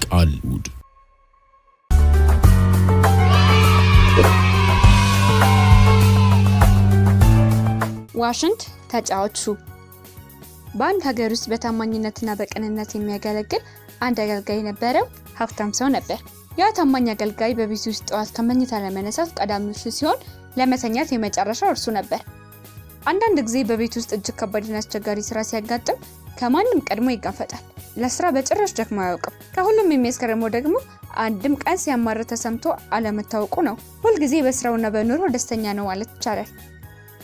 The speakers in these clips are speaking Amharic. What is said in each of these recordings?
ቃልድ ዋሽንት ተጫዋቹ በአንድ ሀገር ውስጥ በታማኝነትና በቅንነት የሚያገለግል አንድ አገልጋይ ነበረው። ሀብታም ሰው ነበር። ያ ታማኝ አገልጋይ በቤት ውስጥ ጠዋት ከመኝታ ለመነሳት ቀዳሚው ሲሆን ለመተኛት የመጨረሻው እርሱ ነበር። አንዳንድ ጊዜ በቤት ውስጥ እጅግ ከባድና አስቸጋሪ ስራ ሲያጋጥም ከማንም ቀድሞ ይጋፈጣል። ለስራ በጭራሽ ደክሞ አያውቅም። ከሁሉም የሚያስገርመው ደግሞ አንድም ቀን ሲያማርር ተሰምቶ አለመታወቁ ነው። ሁልጊዜ በስራውና በኑሮ ደስተኛ ነው ማለት ይቻላል።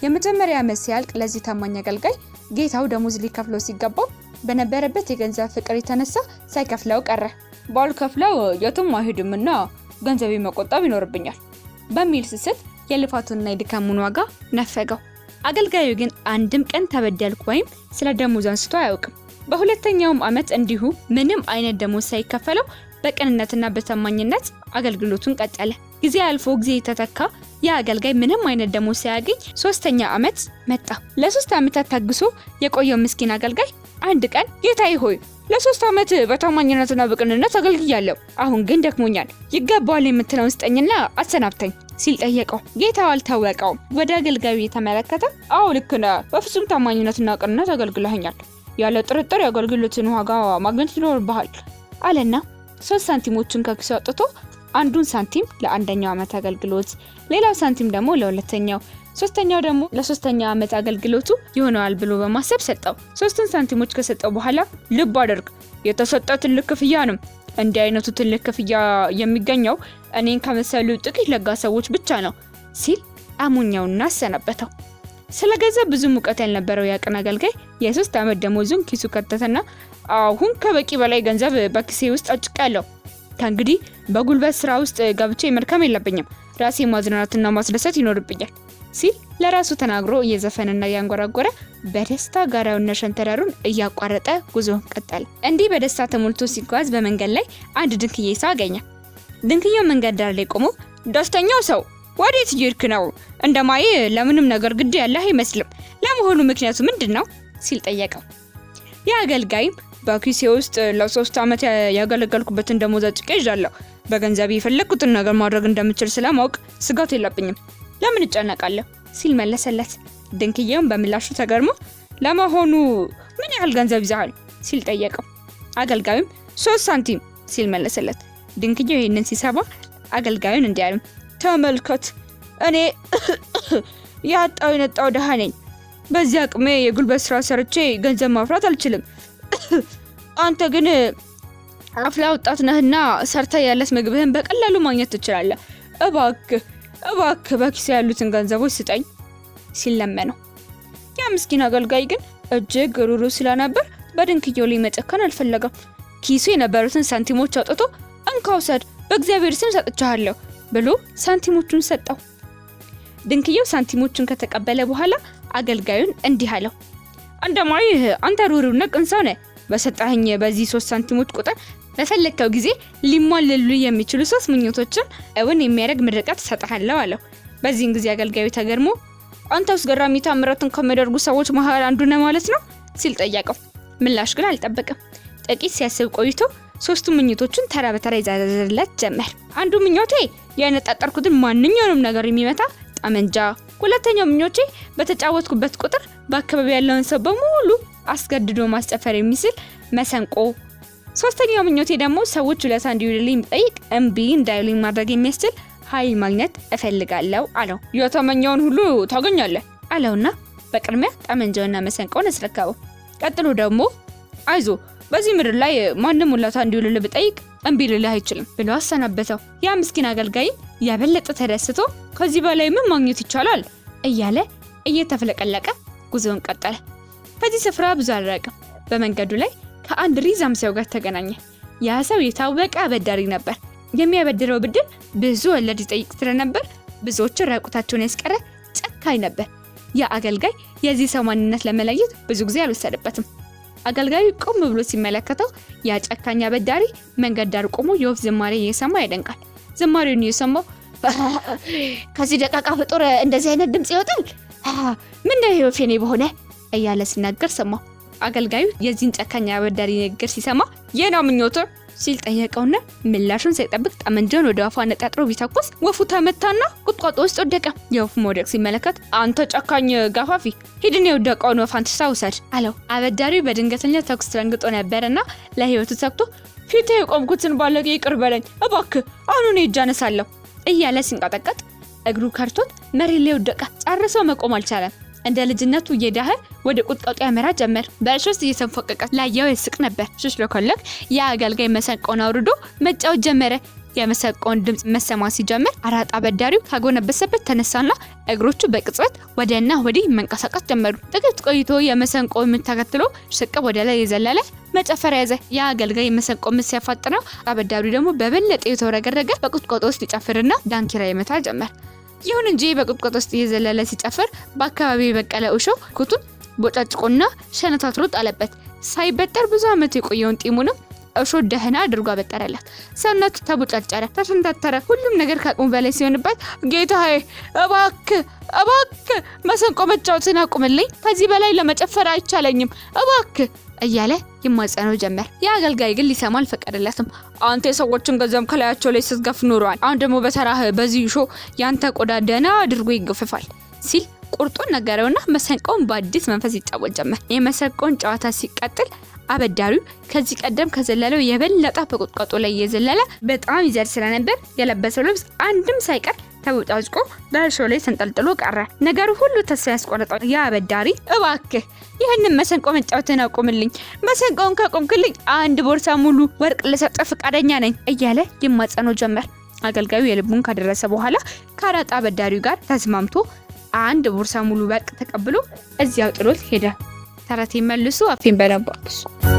የመጀመሪያ ዓመት ሲያልቅ ለዚህ ታማኝ አገልጋይ ጌታው ደሞዝ ሊከፍለው ሲገባው በነበረበት የገንዘብ ፍቅር የተነሳ ሳይከፍለው ቀረ። ባልከፍለው የትም አይሄድምና ገንዘቤ መቆጠብ ይኖርብኛል በሚል ስስት የልፋቱንና የድካሙን ዋጋ ነፈገው። አገልጋዩ ግን አንድም ቀን ተበደልኩ ወይም ስለ ደሞዝ አንስቶ አያውቅም። በሁለተኛውም ዓመት እንዲሁ ምንም አይነት ደሞዝ ሳይከፈለው በቅንነትና በታማኝነት አገልግሎቱን ቀጠለ። ጊዜ አልፎ ጊዜ ተተካ። ያ አገልጋይ ምንም አይነት ደሞዝ ሳያገኝ ሶስተኛ ዓመት መጣ። ለ3 ዓመታት ታግሶ የቆየው ምስኪን አገልጋይ አንድ ቀን ጌታዬ ሆይ ለ3 ዓመት በታማኝነትና በቅንነት አገልግያለሁ። አሁን ግን ደክሞኛል። ይገባዋል የምትለውን ስጠኝና አሰናብተኝ ሲል ጠየቀው። ጌታው አልታወቀውም። ወደ አገልጋዩ የተመለከተ አዎ ልክ ነህ፣ በፍጹም ታማኝነትና ቅንነት አገልግለኸኛል። ያለ ጥርጥር የአገልግሎትን ዋጋ ማግኘት ይኖርብሃል አለና 3 ሳንቲሞችን ከኪሱ አውጥቶ አንዱን ሳንቲም ለአንደኛው ዓመት አገልግሎት፣ ሌላው ሳንቲም ደግሞ ለሁለተኛው፣ ሶስተኛው ደግሞ ለሶስተኛው ዓመት አገልግሎቱ ይሆናል ብሎ በማሰብ ሰጠው። 3 ሳንቲሞች ከሰጠው በኋላ ልብ አድርግ፣ የተሰጠ ትልቅ ክፍያ ነው። እንዲህ አይነቱ ትልቅ ክፍያ የሚገኘው እኔን ከመሰሉ ጥቂት ለጋሰዎች ብቻ ነው ሲል አሙኛውና አሰናበተው። ስለ ገንዘብ ብዙ ሙቀት ያልነበረው ያቀን አገልጋይ የ3 ዓመት ደሞዙን ኪሱ ከተተና አሁን ከበቂ በላይ ገንዘብ በኪሴ ውስጥ አጭቃለሁ። ከእንግዲህ በጉልበት ስራ ውስጥ ገብቼ መድከም የለብኝም፣ ራሴ ማዝናናትና ማስደሰት ይኖርብኛል ሲል ለራሱ ተናግሮ እየዘፈነና እያንጎራጎረ በደስታ ጋራውና ሸንተረሩን እያቋረጠ ጉዞውን ቀጠለ። እንዲህ በደስታ ተሞልቶ ሲጓዝ በመንገድ ላይ አንድ ድንክዬ ሰው አገኘ። ድንክዬው መንገድ ዳር ላይ ቆሞ ደስተኛው ሰው ወዴት እየሄድክ ነው? እንደማይ ለምንም ነገር ግድ ያለህ አይመስልም። ለመሆኑ ምክንያቱ ምንድነው? ሲል ጠየቀው። ያ አገልጋይም በኪሴ ውስጥ ለ3 ዓመት ያገለገልኩበትን ደሞዝ አጭቄ ይዣለሁ። በገንዘብ የፈለኩትን ነገር ማድረግ እንደምችል ስለማውቅ ስጋት የለብኝም። ለምን እጨነቃለሁ? ሲል መለሰለት። ድንክዬውም በምላሹ ተገርሞ ለመሆኑ ምን ያህል ገንዘብ ይዘሃል? ሲል ጠየቀው። አገልጋዩም 3 ሳንቲም ሲል መለሰለት። ድንክዬው ይህንን ሲሰማ አገልጋዩን እንዲህ አለ፣ ተመልከት፣ እኔ ያጣው የነጣው ደሃ ነኝ። በዚህ አቅሜ የጉልበት ስራ ሰርቼ ገንዘብ ማፍራት አልችልም። አንተ ግን አፍላ ወጣት ነህና ሰርተ ያለስ ምግብህን በቀላሉ ማግኘት ትችላለህ። እባክህ በኪሴ ያሉትን ገንዘቦች ስጠኝ ሲል ለመነው። ያ ምስኪን አገልጋይ ግን እጅግ ሩሩ ስለነበር በድንክዬው ላይ መጨከን አልፈለገም። ኪሱ የነበሩትን ሳንቲሞች አውጥቶ እንካ ውሰድ፣ በእግዚአብሔር ስም ሰጥቻለሁ ብሎ ሳንቲሞቹን ሰጠው። ድንክዬው ሳንቲሞቹን ከተቀበለ በኋላ አገልጋዩን እንዲህ አለው፣ እንደማይህ አንተ ሩሩና ቅን ሰው ነህ። በሰጣኸኝ በዚህ 3 ሳንቲሞች ቁጥር በፈለከው ጊዜ ሊሟልሉ የሚችሉ 3 ምኞቶችን እውን የሚያደርግ ምርቃት እሰጥሃለሁ አለው። በዚህን ጊዜ አገልጋዩ ተገርሞ አንተስ ገራሚ ታምራትን ከሚያደርጉ ሰዎች መሃል አንዱ ነህ ማለት ነው ሲል ጠየቀው። ምላሽ ግን አልጠበቀም። ጥቂት ሲያስብ ቆይቶ 3 ምኞቶችን ተራ በተራ ይዘረዝርለት ጀመር። አንዱ ምኞቴ ያነጣጠርኩትን ማንኛውንም ነገር የሚመታ ጠመንጃ፣ ሁለተኛው ምኞቴ በተጫወትኩበት ቁጥር በአካባቢ ያለውን ሰው በሙሉ አስገድዶ ማስጨፈር የሚችል መሰንቆ፣ ሶስተኛው ምኞቴ ደግሞ ሰዎች ውለታ እንዲውልልኝ ጠይቅ እምቢ እንዳይሉኝ ማድረግ የሚያስችል ኃይል ማግኘት እፈልጋለሁ አለው። የተመኘውን ሁሉ ታገኛለህ አለውና በቅድሚያ ጠመንጃውና መሰንቆውን አስረከበው። ቀጥሎ ደግሞ አይዞ፣ በዚህ ምድር ላይ ማንም ውለታ እንዲውልልህ ብጠይቅ እምቢ ልልህ አይችልም ብሎ አሰናበተው። ያ ምስኪን አገልጋይ ያበለጠ ተደስቶ ከዚህ በላይ ምን ማግኘት ይቻላል እያለ እየተፈለቀለቀ ጉዞውን ቀጠለ። በዚህ ስፍራ ብዙ አልራቀም። በመንገዱ ላይ ከአንድ ሪዛም ሰው ጋር ተገናኘ። ያ ሰው የታወቀ አበዳሪ ነበር። የሚያበድረው ብድር ብዙ ወለድ ይጠይቅ ስለነበር ብዙዎች ራቁታቸውን ያስቀረ ጨካኝ ነበር። ያ አገልጋይ የዚህ ሰው ማንነት ለመለየት ብዙ ጊዜ አልወሰደበትም። አገልጋዩ ቆም ብሎ ሲመለከተው ያ ጨካኝ አበዳሪ መንገድ ዳር ቆሞ የወፍ ዝማሬ እየሰማ ያደንቃል። ዝማሬውን እየሰማው ከዚህ ደቃቃ ፍጡር እንደዚህ አይነት ድምጽ ይወጣል? ምን ነው የወፌኔ በሆነ እያለ ሲናገር ሰማው። አገልጋዩ የዚህን ጨካኝ አበዳሪ ንግግር ሲሰማ የና ምኞት ሲል ጠየቀውና ምላሹን ሳይጠብቅ ጠመንጃውን ወደ አፏ ነጣጥሮ ቢተኩስ ወፉ ተመታና ቁጥቋጦ ውስጥ ወደቀ። የወፉ መውደቅ ሲመለከት አንተ ጨካኝ ጋፋፊ ሂድን የወደቀውን ወፍ አንተ ውሰድ አለው። አበዳሪው በድንገተኛ ተኩስ ደንግጦ ነበርና ለህይወቱ ሰግቶ ፊቴ የቆምኩትን ባለጌ ይቅር በለኝ እባክህ አሁን እጄ አነሳለሁ እያለ ሲንቀጠቀጥ እግሩ ከርቶት መሬት ላይ ወደቀ። ጨርሶ መቆም አልቻለም። እንደ ልጅነቱ እየዳኸ ወደ ቁጥቋጦ ያመራ ጀመር። በእሾህ እየተንፎቀቀ ላያው ይስቅ ነበር። ሽሽሎኮለክ የአገልጋይ መሰንቆን አውርዶ መጫወት ጀመረ። የመሰንቆን ድምጽ መሰማት ሲጀምር አራጣ አበዳሪው ካጎነበሰበት ተነሳና እግሮቹ በቅጽበት ወደና ወዲህ መንቀሳቀስ ጀመሩ። ጥቂት ቆይቶ የመሰንቆን ምት ተከትሎ ሽቅብ ወደ ላይ የዘለለ መጨፈር ያዘ። የአገልጋይ መሰንቆ ምት ሲያፋጥነው አበዳሪው ደግሞ በበለጠ የተወረገረገ በቁጥቋጦ ውስጥ ይጨፍርና ዳንኪራ ይመታ ጀመር። ይሁን እንጂ በቁጥቋጦ ውስጥ እየዘለለ ሲጨፍር በአካባቢው የበቀለ እሾህ ኩቱን ቦጫጭቆና ሸነታትሮ ጣለበት። ሳይበጠር ብዙ ዓመት የቆየውን ጢሙንም እሾህ ደህና አድርጎ አበጠረለት። ሰውነቱ ተቦጫጨረ፣ ተሸንታተረ። ሁሉም ነገር ከአቅሙ በላይ ሲሆንበት ጌታዬ እባክህ መሰንቆ መጫወትን አቁምልኝ፣ ከዚህ በላይ ለመጨፈር አይቻለኝም እባክህ እያለ ይማጸነው ጀመር። የአገልጋይ ግን ሊሰማ አልፈቀደለትም። አንተ የሰዎችን ገንዘብ ከላያቸው ላይ ስትገፍ ኖሯል፣ አሁን ደግሞ በተራህ በዚህ እሾህ ያንተ ቆዳ ደህና አድርጎ ይገፈፋል ሲል ቁርጡን ነገረውና መሰንቆውን በአዲስ መንፈስ ይጫወት ጀመር። የመሰንቆውን ጨዋታ ሲቀጥል አበዳሪው ከዚህ ቀደም ከዘለለው የበለጠ በቁጥቋጦ ላይ የዘለለ በጣም ይዘል ስለነበር የለበሰው ልብስ አንድም ሳይቀር ተቦጫጭቆ በእሾህ ላይ ተንጠልጥሎ ቀረ። ነገሩ ሁሉ ተስፋ ያስቆረጠው የአበዳሪ እባክህ ይህንን መሰንቆ መጫወትን አቁምልኝ፣ መሰንቆውን ካቆምክልኝ አንድ ቦርሳ ሙሉ ወርቅ ልሰጥህ ፈቃደኛ ነኝ እያለ ይማጸነው ጀመር። አገልጋዩ የልቡን ካደረሰ በኋላ ከአራጣ አበዳሪው ጋር ተስማምቶ አንድ ቦርሳ ሙሉ ወርቅ ተቀብሎ እዚያው ጥሎት ሄደ። ተረቴን መልሱ አፌን በደንብ አብሱ።